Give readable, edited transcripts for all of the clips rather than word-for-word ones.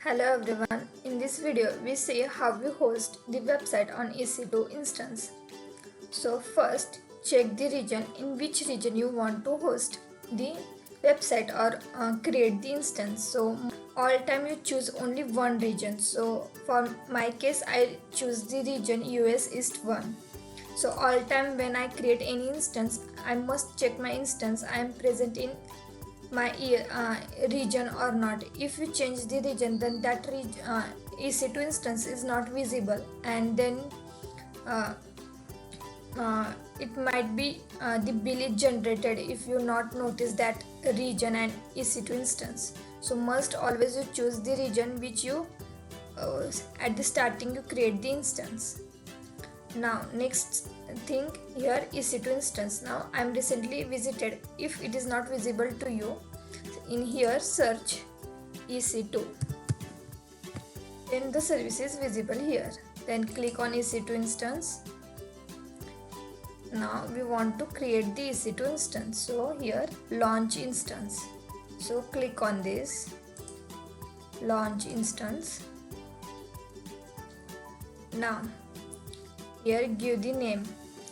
Hello everyone, in this video we see how we host the website on EC2 instance. So first check the region in which region you want to host the website or create the instance. So all time you choose only one region. So for my case I choose the region US East 1. So all time when I create any instance I must check my instance I am present in my region or not. If you change the region then that EC2 instance is not visible, and then uh, it might be the bill is generated if you not notice that region and EC2 instance. So must always you choose the region which you at the starting you create the instance. Now next thing here EC2 instance. Now I am recently visited. If it is not visible to you, in here search EC2. Then the service is visible here. Then click on EC2 instance. Now we want to create the EC2 instance. So here launch instance. So click on this launch instance. Now here give the name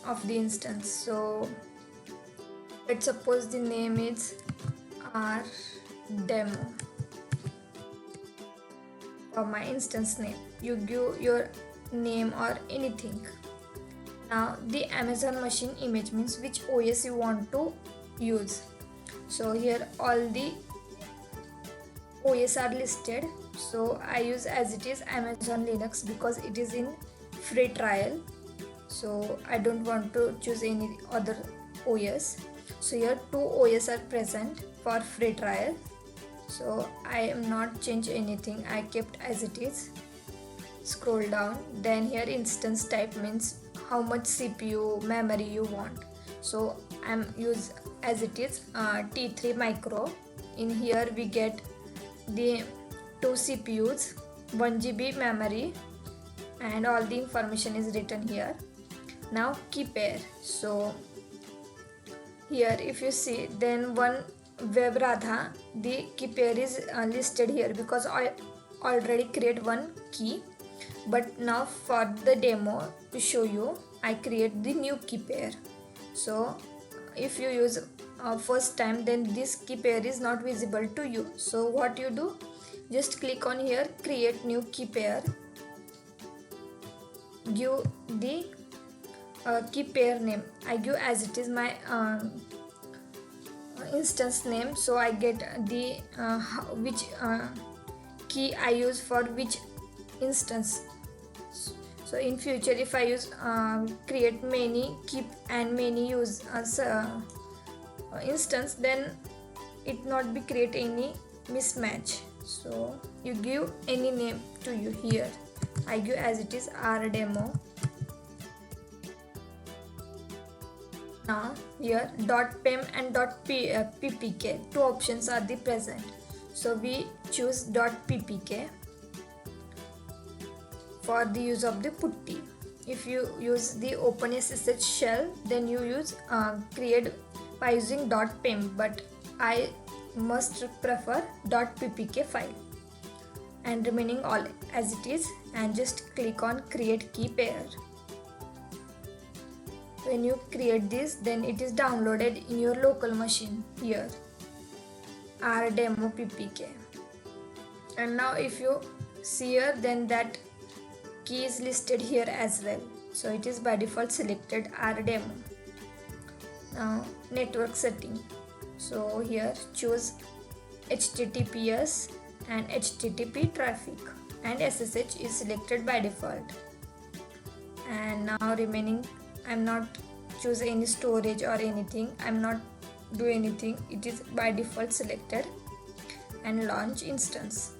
of the instance. So let's suppose the name is R demo. For my instance name you give your name or anything. Now the Amazon machine image means which OS you want to use. So here all the OS are listed. So I use as it is Amazon Linux because it is in free trial. So I don't want to choose any other OS. So here two OS are present for free trial. So I am not change anything, I kept as it is. Scroll down, then here instance type means how much CPU memory you want. So I'm use as it is T3 micro. In here we get the 2 CPUs, 1 GB memory, and all the information is written here. Now key pair. So here if you see, then one web radha, the key pair is listed here because I already create one key, but now for the demo to show you I create the new key pair. So if you use first time then this key pair is not visible to you. So what you do, just click on here create new key pair, give the key pair name. I give as it is my instance name. So I get the which key I use for which instance. So in future if I use create many keep and many use as instance, then it not be create any mismatch. So you give any name to you. Here I give as it is R demo. Now here .pem and .ppk two options are the present. So we choose .ppk for the use of the putty. If you use the OpenSSH shell then you use create by using .pem, but I must prefer .ppk file, and remaining all as it is, and just click on create key pair. When you create this then it is downloaded in your local machine. Here R demo ppk, and now if you see here then that key is listed here as well. So it is by default selected R demo. Now network setting. So here choose HTTPS and HTTP traffic, and SSH is selected by default. And now remaining I'm not choose any storage or anything, I'm not do anything, it is by default selected. And launch instance.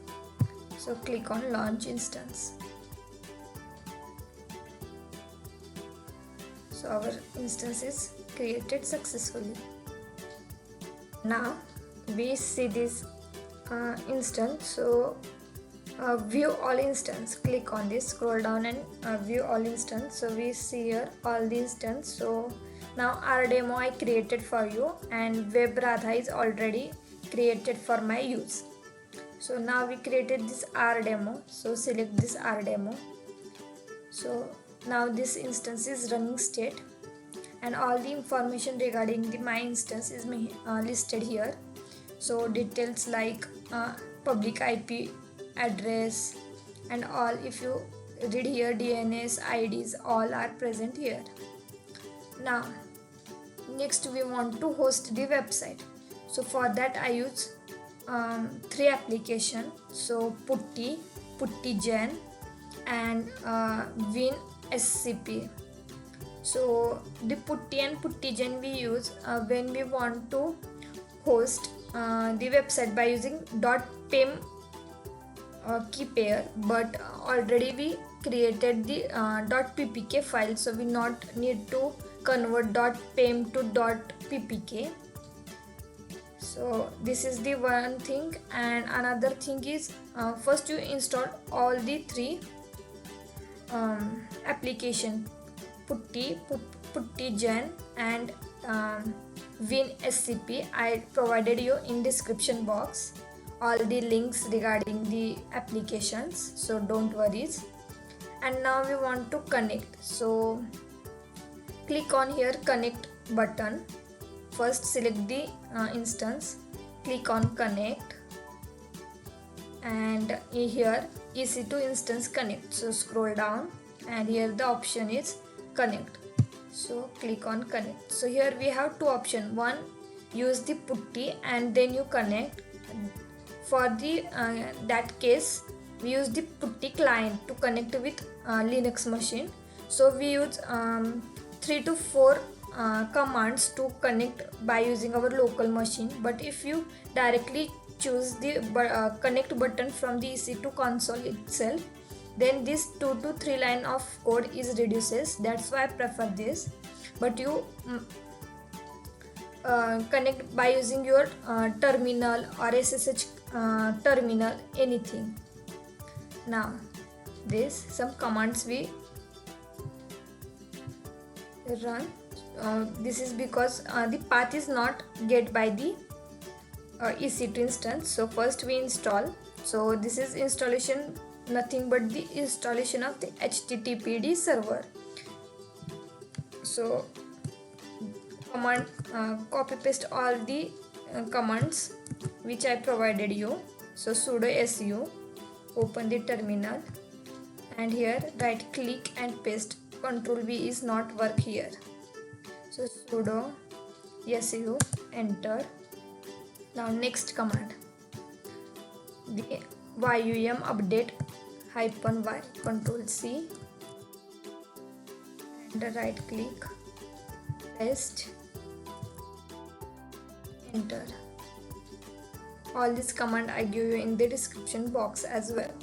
So click on launch instance. So our instance is created successfully. Now we see this instance. So view all instance, click on this, scroll down and view all instance. So we see here all the instance. So now our demo I created for you, and web radha is already created for my use. So now we created this R demo, so select this R demo. So now this instance is running state, and all the information regarding the my instance is listed here. So details like public IP address and all, if you read here, DNS IDs all are present here. Now next we want to host the website. So for that I use 3 application, so PuTTYgen and Winscp. So the Putty and PuTTYgen we use when we want to host the website by using .pem key pair, but already we created the .ppk file, so we not need to convert .pem to .ppk. So this is the one thing, and another thing is first you install all the 3 application, PuTTYgen and Winscp. I provided you in description box all the links regarding the applications, so don't worry. And now we want to connect, so click on here connect button. First select the instance, click on connect, and here EC2 Instance Connect. So scroll down and here the option is connect, so click on connect. So here we have 2 options, one use the putty and then you connect. For the that case we use the putty client to connect with Linux machine. So we use 3 to 4 commands to connect by using our local machine, but if you directly choose the connect button from the EC2 console itself, then this 2 to 3 line of code is reduces. That's why I prefer this, but you connect by using your terminal or SSH terminal, anything. Now this some commands we run. This is because the path is not get by the EC2 instance. So first we install, so this is installation, nothing but the installation of the HTTPD server. So command copy paste all the commands which I provided you. So sudo su, open the terminal, and here right click and paste. Ctrl V is not work here. So sudo su, enter. Now next command, the yum update -y, Ctrl C, and right click, paste, enter. All this command I give you in the description box as well.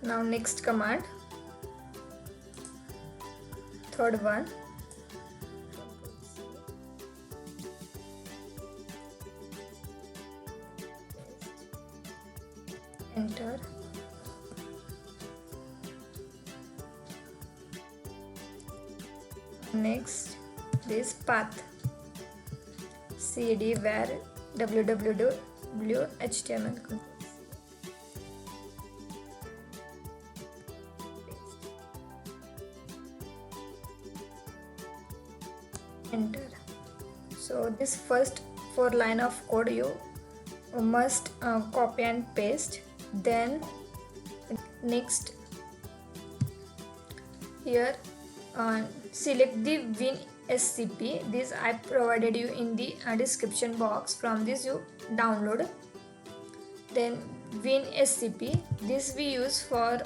Now next command, third one, enter. Next this path, cd where www.html. Enter. So this first 4 line of code you must copy and paste. Then next here select the Winscp. This I provided you in the description box. From this you download. Then Winscp, this we use for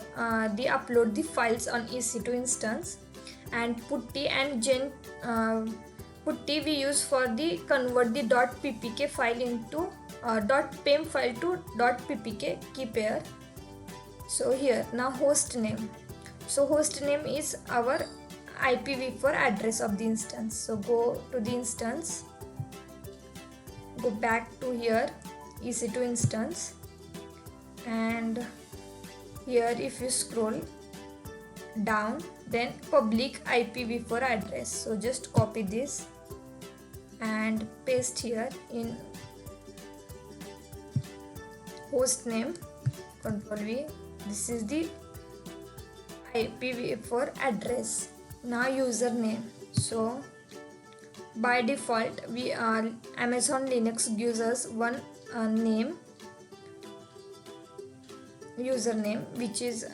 the upload the files on EC2 instance, and Putty and Gen Putty we use for the convert the .ppk file into .pem file to .ppk key pair. So here now host name. So host name is our IPv4 address of the instance. So go to the instance, go back to here EC2 instance, and here if you scroll down, then public IPv4 address. So just copy this and paste here in host name, control V. This is the IPv4 address. Now username. So by default we Amazon Linux gives us one name, username, which is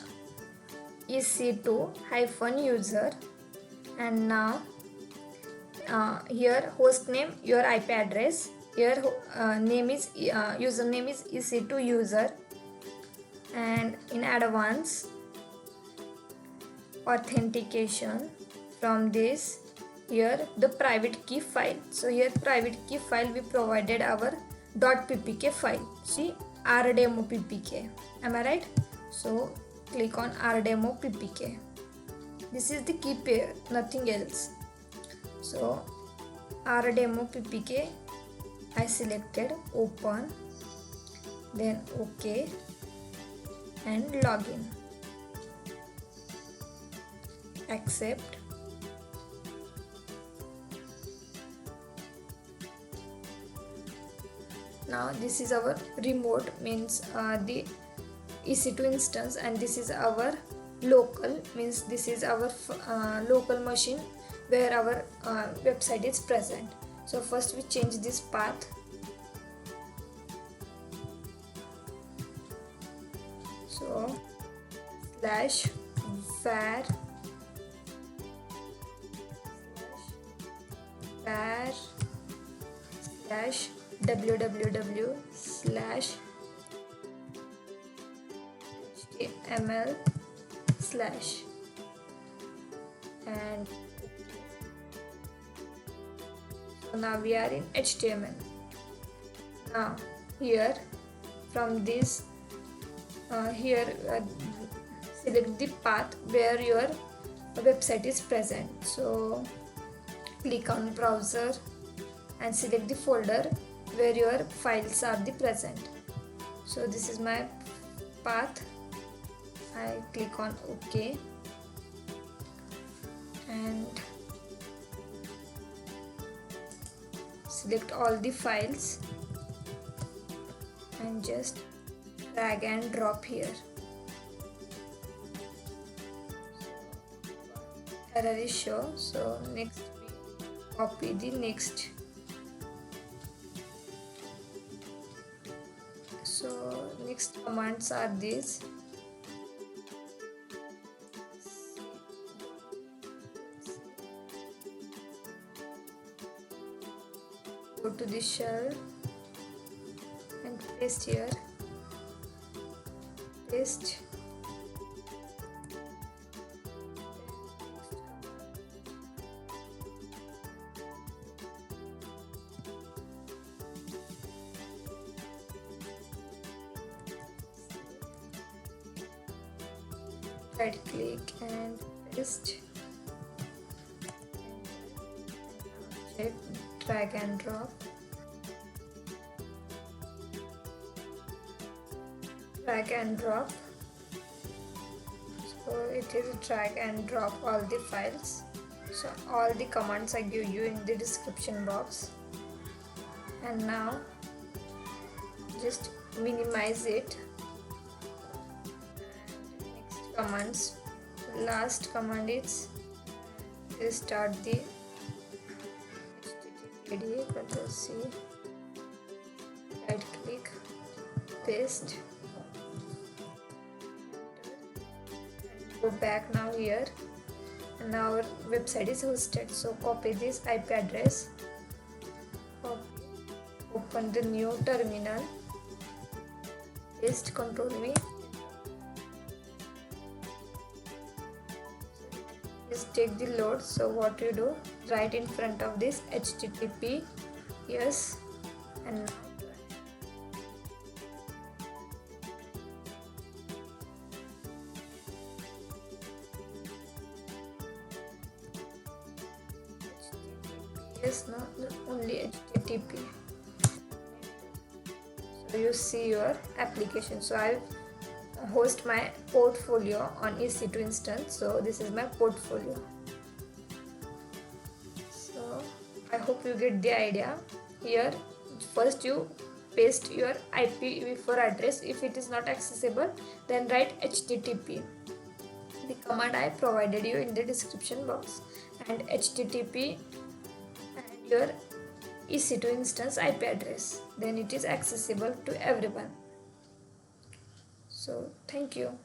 EC2-user. And now here host name, your IP address. Here name is username is EC2-user. And in advance authentication, from this here the private key file. So here private key file we provided our .ppk file. See, rdemo ppk, am I right? So click on rdemo ppk. This is the key pair, nothing else. So rdemo ppk I selected, open, then OK and login, accept. Now this is our remote, means the EC2 instance, and this is our local, means this is our local machine where our website is present. So first we change this path. So /var www/html/ and so now we are in HTML. Now here from this select the path where your website is present. So click on browser and select the folder where your files are the present. So this is my path. I click on OK and select all the files and just drag and drop here. Error is show. So next we copy the next. So next commands are these. Go to the shell and paste here. Paste. Right click and paste. Check, drag and drop. Drag and drop. So it is drag and drop all the files. So all the commands I give you in the description box. And now just minimize it. Commands, last command is start the httpd, Ctrl+C, right click, paste, go back now here, and now our website is hosted. So copy this IP address, open the new terminal, paste, Ctrl+V. Just take the load. So what you do, right in front of this HTTP, yes, and now yes, no, only HTTP. So you see your application. So I host my portfolio on EC2 instance. So this is my portfolio. So I hope you get the idea. Here first you paste your IPv4 address. If it is not accessible, then write HTTP. The command I provided you in the description box, and HTTP and your EC2 instance IP address. Then it is accessible to everyone. So thank you.